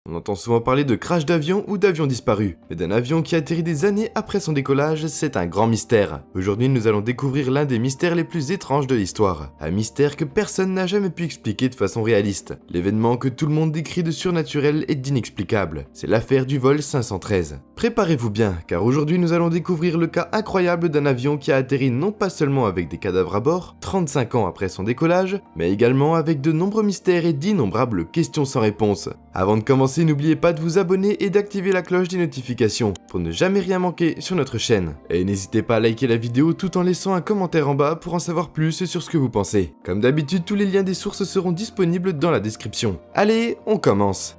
On entend souvent parler de crash d'avion ou d'avion disparu, mais d'un avion qui atterrit des années après son décollage, c'est un grand mystère. Aujourd'hui, nous allons découvrir l'un des mystères les plus étranges de l'histoire. Un mystère que personne n'a jamais pu expliquer de façon réaliste. L'événement que tout le monde décrit de surnaturel et d'inexplicable. C'est l'affaire du vol 513. Préparez-vous bien, car aujourd'hui nous allons découvrir le cas incroyable d'un avion qui a atterri non pas seulement avec des cadavres à bord, 35 ans après son décollage, mais également avec de nombreux mystères et d'innombrables questions sans réponse. Avant de commencer, n'oubliez pas de vous abonner et d'activer la cloche des notifications pour ne jamais rien manquer sur notre chaîne. Et n'hésitez pas à liker la vidéo tout en laissant un commentaire en bas pour en savoir plus sur ce que vous pensez. Comme d'habitude, tous les liens des sources seront disponibles dans la description. Allez, on commence!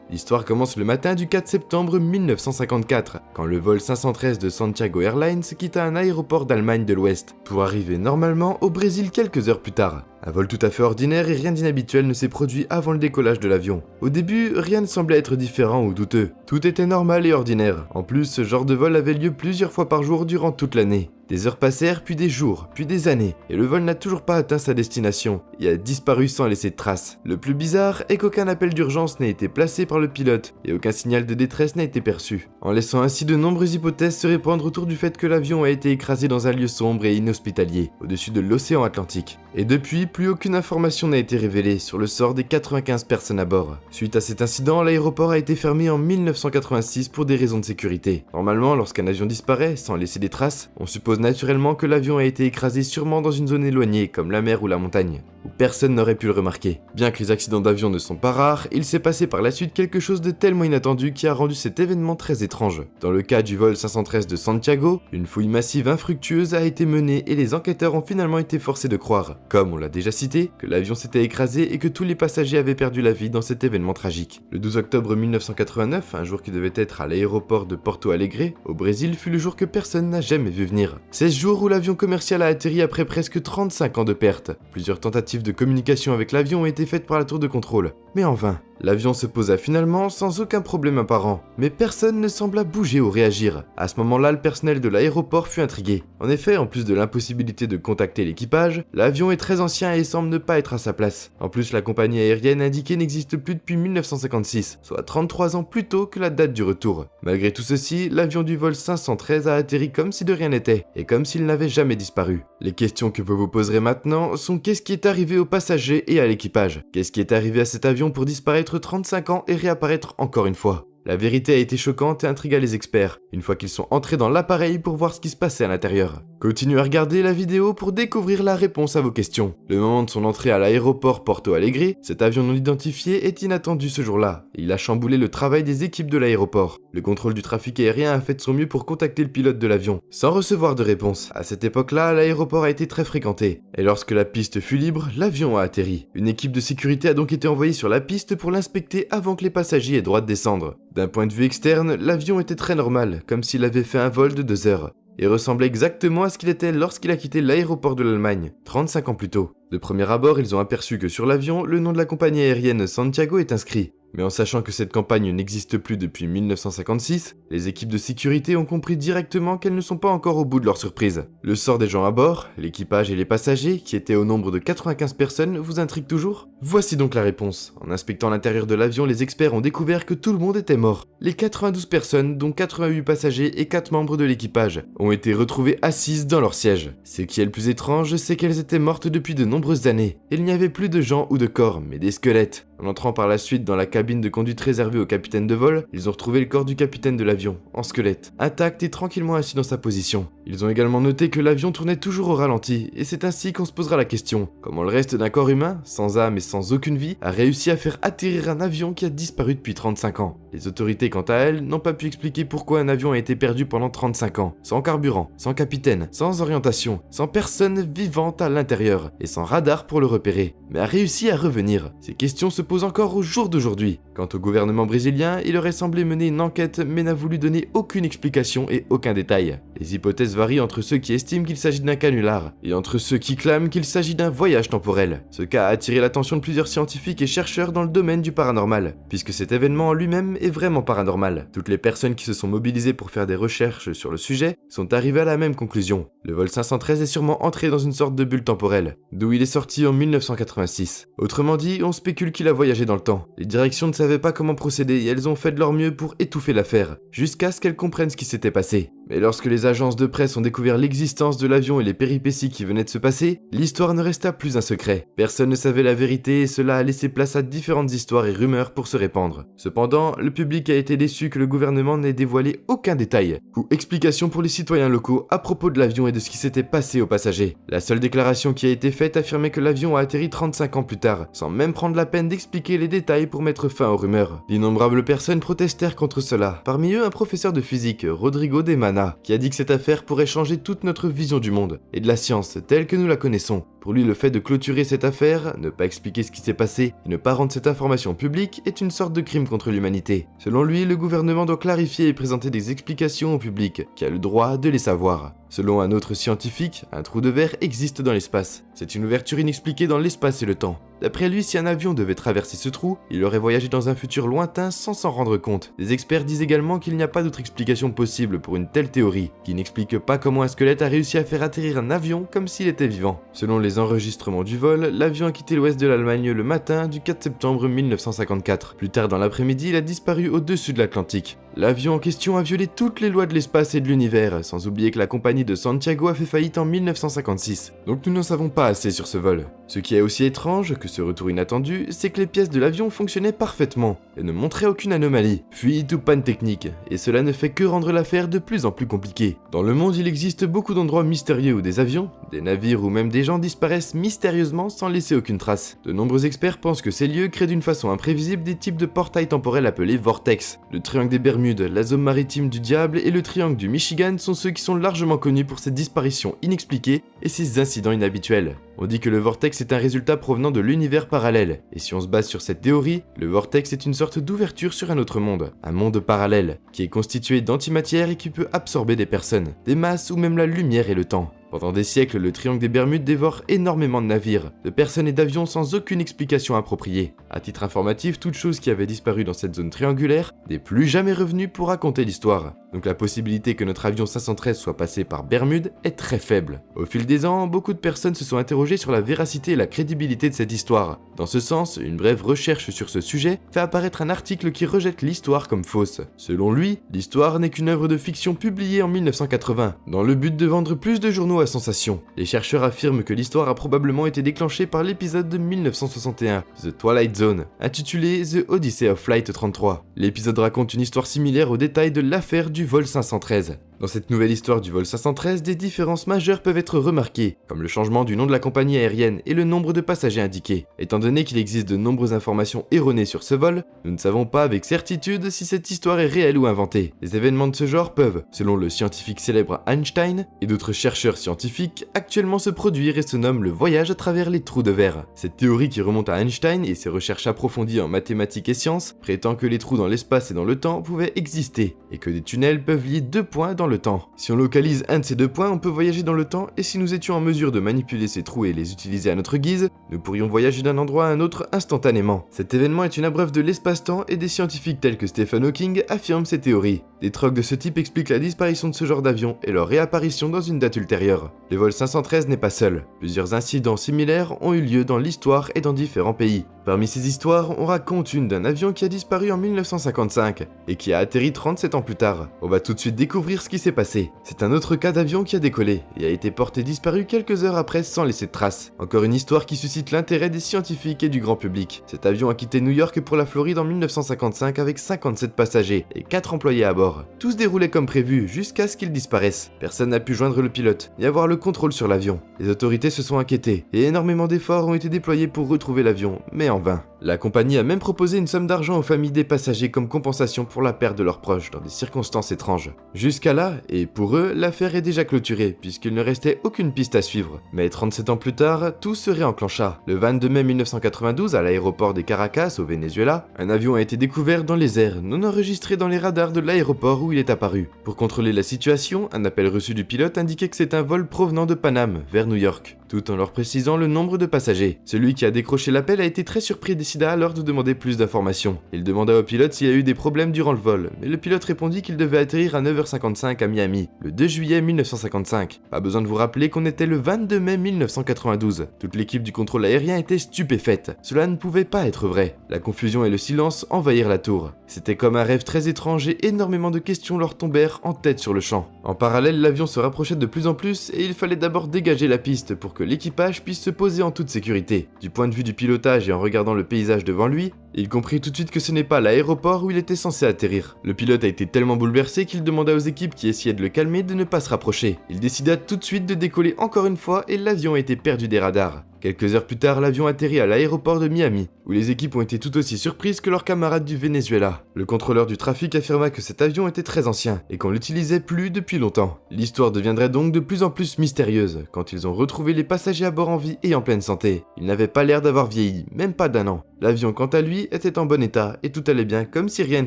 L'histoire commence le matin du 4 septembre 1954, quand le vol 513 de Santiago Airlines quitta un aéroport d'Allemagne de l'Ouest, pour arriver normalement au Brésil quelques heures plus tard. Un vol tout à fait ordinaire et rien d'inhabituel ne s'est produit avant le décollage de l'avion. Au début, rien ne semblait être différent ou douteux. Tout était normal et ordinaire. En plus, ce genre de vol avait lieu plusieurs fois par jour durant toute l'année. Des heures passèrent, puis des jours, puis des années, et le vol n'a toujours pas atteint sa destination, et a disparu sans laisser de traces. Le plus bizarre est qu'aucun appel d'urgence n'a été placé par le pilote, et aucun signal de détresse n'a été perçu, en laissant ainsi de nombreuses hypothèses se répandre autour du fait que l'avion a été écrasé dans un lieu sombre et inhospitalier, au-dessus de l'océan Atlantique. Et depuis, plus aucune information n'a été révélée sur le sort des 95 personnes à bord. Suite à cet incident, l'aéroport a été fermé en 1986 pour des raisons de sécurité. Normalement, lorsqu'un avion disparaît, sans laisser des traces, on suppose naturellement que l'avion a été écrasé sûrement dans une zone éloignée, comme la mer ou la montagne, où personne n'aurait pu le remarquer. Bien que les accidents d'avion ne sont pas rares, il s'est passé par la suite quelque chose de tellement inattendu qui a rendu cet événement très étrange. Dans le cas du vol 513 de Santiago, une fouille massive infructueuse a été menée et les enquêteurs ont finalement été forcés de croire, comme on l'a déjà cité, que l'avion s'était écrasé et que tous les passagers avaient perdu la vie dans cet événement tragique. Le 12 octobre 1989, un jour qui devait être à l'aéroport de Porto Alegre, au Brésil, fut le jour que personne n'a jamais vu venir. C'est ce jour où l'avion commercial a atterri après presque 35 ans de perte. Plusieurs tentatives de communication avec l'avion ont été faites par la tour de contrôle, mais en vain. L'avion se posa finalement sans aucun problème apparent, mais personne ne sembla bouger ou réagir. À ce moment-là, le personnel de l'aéroport fut intrigué. En effet, en plus de l'impossibilité de contacter l'équipage, l'avion est très ancien et semble ne pas être à sa place. En plus, la compagnie aérienne indiquée n'existe plus depuis 1956, soit 33 ans plus tôt que la date du retour. Malgré tout ceci, l'avion du vol 513 a atterri comme si de rien n'était, et comme s'il n'avait jamais disparu. Les questions que vous vous poserez maintenant sont qu'est-ce qui est arrivé aux passagers et à l'équipage? Qu'est-ce qui est arrivé à cet avion pour disparaître 35 ans et réapparaître encore une fois? La vérité a été choquante et intrigua les experts, une fois qu'ils sont entrés dans l'appareil pour voir ce qui se passait à l'intérieur. Continuez à regarder la vidéo pour découvrir la réponse à vos questions. Le moment de son entrée à l'aéroport Porto Alegre, cet avion non identifié est inattendu ce jour-là, et il a chamboulé le travail des équipes de l'aéroport. Le contrôle du trafic aérien a fait de son mieux pour contacter le pilote de l'avion, sans recevoir de réponse. À cette époque-là, l'aéroport a été très fréquenté, et lorsque la piste fut libre, l'avion a atterri. Une équipe de sécurité a donc été envoyée sur la piste pour l'inspecter avant que les passagers aient droit de descendre. D'un point de vue externe, l'avion était très normal, comme s'il avait fait un vol de 2 heures, et ressemblait exactement à ce qu'il était lorsqu'il a quitté l'aéroport de l'Allemagne, 35 ans plus tôt. De premier abord, ils ont aperçu que sur l'avion, le nom de la compagnie aérienne Santiago est inscrit. Mais en sachant que cette campagne n'existe plus depuis 1956, les équipes de sécurité ont compris directement qu'elles ne sont pas encore au bout de leur surprise. Le sort des gens à bord, l'équipage et les passagers, qui étaient au nombre de 95 personnes, vous intrigue toujours? Voici donc la réponse. En inspectant l'intérieur de l'avion, les experts ont découvert que tout le monde était mort. Les 92 personnes, dont 88 passagers et 4 membres de l'équipage, ont été retrouvées assises dans leur siège. Ce qui est le plus étrange, c'est qu'elles étaient mortes depuis de nombreuses années. Il n'y avait plus de gens ou de corps, mais des squelettes. En entrant par la suite dans la cabine de conduite réservée au capitaine de vol, ils ont retrouvé le corps du capitaine de l'avion, en squelette, intact et tranquillement assis dans sa position. Ils ont également noté que l'avion tournait toujours au ralenti, et c'est ainsi qu'on se posera la question, comment le reste d'un corps humain, sans âme et sans aucune vie, a réussi à faire atterrir un avion qui a disparu depuis 35 ans. Les autorités, quant à elles, n'ont pas pu expliquer pourquoi un avion a été perdu pendant 35 ans, sans carburant, sans capitaine, sans orientation, sans personne vivante à l'intérieur, et sans radar pour le repérer, mais a réussi à revenir. Ces questions se pose encore au jour d'aujourd'hui. Quant au gouvernement brésilien, il aurait semblé mener une enquête mais n'a voulu donner aucune explication et aucun détail. Les hypothèses varient entre ceux qui estiment qu'il s'agit d'un canular et entre ceux qui clament qu'il s'agit d'un voyage temporel. Ce cas a attiré l'attention de plusieurs scientifiques et chercheurs dans le domaine du paranormal, puisque cet événement en lui-même est vraiment paranormal. Toutes les personnes qui se sont mobilisées pour faire des recherches sur le sujet sont arrivées à la même conclusion. Le vol 513 est sûrement entré dans une sorte de bulle temporelle, d'où il est sorti en 1986. Autrement dit, on spécule qu'il a voyagé dans le temps. Les directions ne savaient pas comment procéder et elles ont fait de leur mieux pour étouffer l'affaire, jusqu'à ce qu'elles comprennent ce qui s'était passé. Mais lorsque les agences de presse ont découvert l'existence de l'avion et les péripéties qui venaient de se passer, l'histoire ne resta plus un secret. Personne ne savait la vérité et cela a laissé place à différentes histoires et rumeurs pour se répandre. Cependant, le public a été déçu que le gouvernement n'ait dévoilé aucun détail ou explication pour les citoyens locaux à propos de l'avion et de ce qui s'était passé aux passagers. La seule déclaration qui a été faite affirmait que l'avion a atterri 35 ans plus tard, sans même prendre la peine d'expliquer les détails pour mettre fin aux rumeurs. D'innombrables personnes protestèrent contre cela, parmi eux un professeur de physique, Rodrigo de Mana, qui a dit que cette affaire pourrait changer toute notre vision du monde et de la science telle que nous la connaissons. Pour lui, le fait de clôturer cette affaire, ne pas expliquer ce qui s'est passé et ne pas rendre cette information publique est une sorte de crime contre l'humanité. Selon lui, le gouvernement doit clarifier et présenter des explications au public, qui a le droit de les savoir. Selon un autre scientifique, un trou de verre existe dans l'espace. C'est une ouverture inexpliquée dans l'espace et le temps. D'après lui, si un avion devait traverser ce trou, il aurait voyagé dans un futur lointain sans s'en rendre compte. Des experts disent également qu'il n'y a pas d'autre explication possible pour une telle théorie, qui n'explique pas comment un squelette a réussi à faire atterrir un avion comme s'il était vivant. Selon les enregistrements du vol, l'avion a quitté l'ouest de l'Allemagne le matin du 4 septembre 1954. Plus tard dans l'après-midi, il a disparu au-dessus de l'Atlantique. L'avion en question a violé toutes les lois de l'espace et de l'univers, sans oublier que la compagnie de Santiago a fait faillite en 1956. Donc nous n'en savons pas assez sur ce vol. Ce qui est aussi étrange que ce retour inattendu, c'est que les pièces de l'avion fonctionnaient parfaitement et ne montraient aucune anomalie, fuite ou panne technique, et cela ne fait que rendre l'affaire de plus en plus compliquée. Dans le monde, il existe beaucoup d'endroits mystérieux où des avions, des navires ou même des gens disparaissent mystérieusement sans laisser aucune trace. De nombreux experts pensent que ces lieux créent d'une façon imprévisible des types de portails temporels appelés vortex. Le triangle des Bermudes, la zone maritime du diable et le triangle du Michigan sont ceux qui sont largement connus pour ces disparitions inexpliquées et ces incidents inhabituels. On dit que le vortex est un résultat provenant de l'univers parallèle, et si on se base sur cette théorie, le vortex est une sorte d'ouverture sur un autre monde, un monde parallèle, qui est constitué d'antimatière et qui peut absorber des personnes, des masses ou même la lumière et le temps. Pendant des siècles, le triangle des Bermudes dévore énormément de navires, de personnes et d'avions sans aucune explication appropriée. À titre informatif, toute chose qui avait disparu dans cette zone triangulaire n'est plus jamais revenue pour raconter l'histoire. Donc la possibilité que notre avion 513 soit passé par Bermude est très faible. Au fil des ans, beaucoup de personnes se sont interrogées sur la véracité et la crédibilité de cette histoire. Dans ce sens, une brève recherche sur ce sujet fait apparaître un article qui rejette l'histoire comme fausse. Selon lui, l'histoire n'est qu'une œuvre de fiction publiée en 1980, dans le but de vendre plus de journaux à sensation. Les chercheurs affirment que l'histoire a probablement été déclenchée par l'épisode de 1961, The Twilight Zone, intitulé The Odyssey of Flight 33. L'épisode raconte une histoire similaire aux détails de l'affaire du vol 513. Dans cette nouvelle histoire du vol 513, des différences majeures peuvent être remarquées, comme le changement du nom de la compagnie aérienne et le nombre de passagers indiqués. Étant donné qu'il existe de nombreuses informations erronées sur ce vol, nous ne savons pas avec certitude si cette histoire est réelle ou inventée. Les événements de ce genre peuvent, selon le scientifique célèbre Einstein et d'autres chercheurs scientifiques, actuellement se produire et se nomme le voyage à travers les trous de verre. Cette théorie qui remonte à Einstein et ses recherches approfondies en mathématiques et sciences prétend que les trous dans l'espace et dans le temps pouvaient exister, et que des tunnels peuvent lier deux points dans le temps. Si on localise un de ces deux points, on peut voyager dans le temps, et si nous étions en mesure de manipuler ces trous et les utiliser à notre guise, nous pourrions voyager d'un endroit à un autre instantanément. Cet événement est une abreuve de l'espace-temps et des scientifiques tels que Stephen Hawking affirment ces théories. Des trocs de ce type expliquent la disparition de ce genre d'avion et leur réapparition dans une date ultérieure. Le vol 513 n'est pas seul. Plusieurs incidents similaires ont eu lieu dans l'histoire et dans différents pays. Parmi ces histoires, on raconte une d'un avion qui a disparu en 1955 et qui a atterri 37 ans plus tard. On va tout de suite découvrir ce qui s'est passé. C'est un autre cas d'avion qui a décollé et a été porté disparu quelques heures après sans laisser de traces. Encore une histoire qui suscite l'intérêt des scientifiques et du grand public. Cet avion a quitté New York pour la Floride en 1955 avec 57 passagers et 4 employés à bord. Tout se déroulait comme prévu jusqu'à ce qu'il disparaisse. Personne n'a pu joindre le pilote ni avoir le contrôle sur l'avion. Les autorités se sont inquiétées et énormément d'efforts ont été déployés pour retrouver l'avion, mais en vain. La compagnie a même proposé une somme d'argent aux familles des passagers comme compensation pour la perte de leurs proches dans des circonstances étranges. Jusqu'à là, et pour eux, l'affaire est déjà clôturée puisqu'il ne restait aucune piste à suivre. Mais 37 ans plus tard, tout se réenclencha. Le 22 mai 1992, à l'aéroport des Caracas au Venezuela, un avion a été découvert dans les airs, non enregistré dans les radars de l'aéroport où il est apparu. Pour contrôler la situation, un appel reçu du pilote indiquait que c'est un vol provenant de Paname vers New York, tout en leur précisant le nombre de passagers. Celui qui a décroché l'appel a été très surpris et décida alors de demander plus d'informations. Il demanda au pilote s'il y a eu des problèmes durant le vol, mais le pilote répondit qu'il devait atterrir à 9h55 à Miami, le 2 juillet 1955. Pas besoin de vous rappeler qu'on était le 22 mai 1992. Toute l'équipe du contrôle aérien était stupéfaite. Cela ne pouvait pas être vrai. La confusion et le silence envahirent la tour. C'était comme un rêve très étrange et énormément de questions leur tombèrent en tête sur le champ. En parallèle, l'avion se rapprochait de plus en plus et il fallait d'abord dégager la piste pour que l'équipage puisse se poser en toute sécurité. Du point de vue du pilotage et en regardant le paysage devant lui, il comprit tout de suite que ce n'est pas l'aéroport où il était censé atterrir. Le pilote a été tellement bouleversé qu'il demanda aux équipes qui essayaient de le calmer de ne pas se rapprocher. Il décida tout de suite de décoller encore une fois et l'avion a été perdu des radars. Quelques heures plus tard, l'avion atterrit à l'aéroport de Miami, où les équipes ont été tout aussi surprises que leurs camarades du Venezuela. Le contrôleur du trafic affirma que cet avion était très ancien et qu'on l'utilisait plus depuis longtemps. L'histoire deviendrait donc de plus en plus mystérieuse quand ils ont retrouvé les passagers à bord en vie et en pleine santé. Ils n'avaient pas l'air d'avoir vieilli, même pas d'1 an. L'avion, quant à lui, était en bon état et tout allait bien comme si rien ne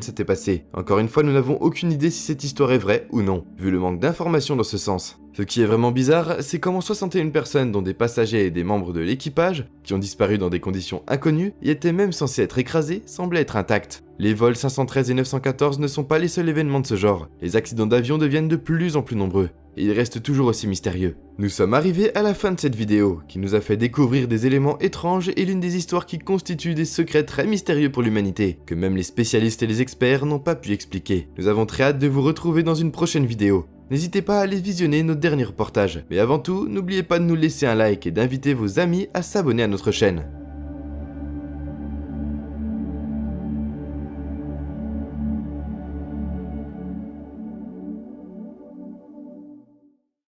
s'était passé. Encore une fois, nous n'avons aucune idée si cette histoire est vraie ou non, vu le manque d'informations dans ce sens. Ce qui est vraiment bizarre, c'est comment 61 personnes, dont des passagers et des membres de l'équipage, qui ont disparu dans des conditions inconnues et étaient même censés être écrasés, semblaient être intacts. Les vols 513 et 914 ne sont pas les seuls événements de ce genre. Les accidents d'avion deviennent de plus en plus nombreux, et ils restent toujours aussi mystérieux. Nous sommes arrivés à la fin de cette vidéo, qui nous a fait découvrir des éléments étranges et l'une des histoires qui constituent des secrets très mystérieux pour l'humanité, que même les spécialistes et les experts n'ont pas pu expliquer. Nous avons très hâte de vous retrouver dans une prochaine vidéo. N'hésitez pas à aller visionner nos derniers reportages. Mais avant tout, n'oubliez pas de nous laisser un like et d'inviter vos amis à s'abonner à notre chaîne.